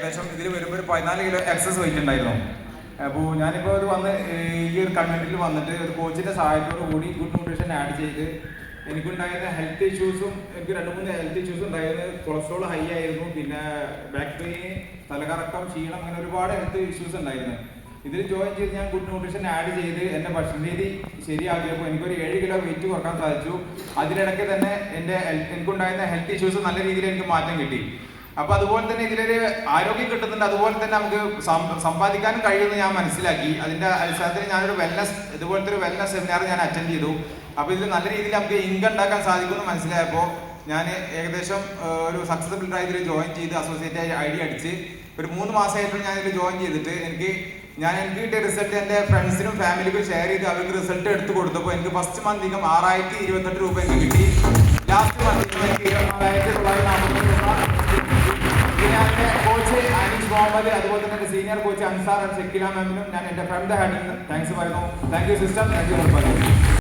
ഏകദേശം ഇതിൽ വരുമ്പോൾ ഒരു 14 കിലോ എക്സസ് വെയിറ്റ് ഉണ്ടായിരുന്നു. അപ്പോൾ ഞാനിപ്പോൾ ഇത് വന്ന് ഈ ഒരു കമ്മ്യൂണിറ്റിയിൽ വന്നിട്ട് ഒരു കോച്ചിൻ്റെ സഹായത്തോടു കൂടി ഗുഡ് ന്യൂട്രീഷൻ ആഡ് ചെയ്ത് എനിക്കുണ്ടായിരുന്ന ഹെൽത്ത് ഇഷ്യൂസും എനിക്ക് 2-3 ഹെൽത്ത് ഇഷ്യൂസ് ഉണ്ടായിരുന്നു. കൊളസ്ട്രോൾ ഹൈ ആയിരുന്നു, പിന്നെ ബാക്ക് പെയിൻ, തലകറക്കം, ക്ഷീണം, അങ്ങനെ ഒരുപാട് ഹെൽത്ത് ഇഷ്യൂസ് ഉണ്ടായിരുന്നു. ഇതിൽ ജോയിൻ ചെയ്ത് ഞാൻ ഗുഡ് ന്യൂട്രീഷൻ ആഡ് ചെയ്ത് എൻ്റെ ഭക്ഷണ രീതി ശരിയാക്കിയപ്പോൾ എനിക്കൊരു 7 കിലോ വെയിറ്റ് കുറക്കാൻ സാധിച്ചു. അതിനിടയ്ക്ക് തന്നെ എനിക്കുണ്ടായിരുന്ന ഹെൽത്ത് ഇഷ്യൂസ് നല്ല രീതിയിൽ എനിക്ക് മാറ്റം കിട്ടി. അപ്പോൾ അതുപോലെ തന്നെ ഇതിലൊരു ആരോഗ്യം കിട്ടുന്നുണ്ട്, അതുപോലെ തന്നെ നമുക്ക് സമ്പാദിക്കാനും കഴിയുമെന്ന് ഞാൻ മനസ്സിലാക്കി. അതിൻ്റെ അടിസ്ഥാനത്തിൽ ഞാനൊരു ഇതുപോലത്തെ ഒരു വെൽനസ് സെമിനാർ ഞാൻ അറ്റൻഡ് ചെയ്തു. അപ്പോൾ ഇതിൽ നല്ല രീതിയിൽ നമുക്ക് ഇൻകം ഉണ്ടാക്കാൻ സാധിക്കുമെന്ന് മനസ്സിലായപ്പോൾ ഞാൻ ഏകദേശം ഒരു സക്സസ്ഫുൾ ഇതിൽ ജോയിൻ ചെയ്ത് അസോസിയേറ്റ് ID അടിച്ച് ഒരു 3 മാസമായിട്ട് ഞാൻ ഇതിൽ ജോയിൻ ചെയ്തിട്ട് എനിക്ക് കിട്ടിയ റിസൾട്ട് എൻ്റെ ഫ്രണ്ട്സിനും ഫാമിലിക്കും ഷെയർ ചെയ്ത് അവർക്ക് റിസൾട്ട് എടുത്ത് കൊടുത്തപ്പോൾ എനിക്ക് ഫസ്റ്റ് മന്ത് ഇൻകം 6028 രൂപ എനിക്ക് കിട്ടി. ലാസ്റ്റ് മന്ത് എനിക്ക് 24,940 രൂപ. ഞാൻ എൻ്റെ കോച്ച് അനീഷ് മുഹമ്മദ്, അതുപോലെ തന്നെ എൻ്റെ സീനിയർ കോച്ച് അൻസാർ ഷെക്കില മാമിനും ഞാൻ എൻ്റെ ഫ്രണ്ട് ഹാൻഡിൽ താങ്ക്സ് പറയുന്നു. Thank you sister, thank you.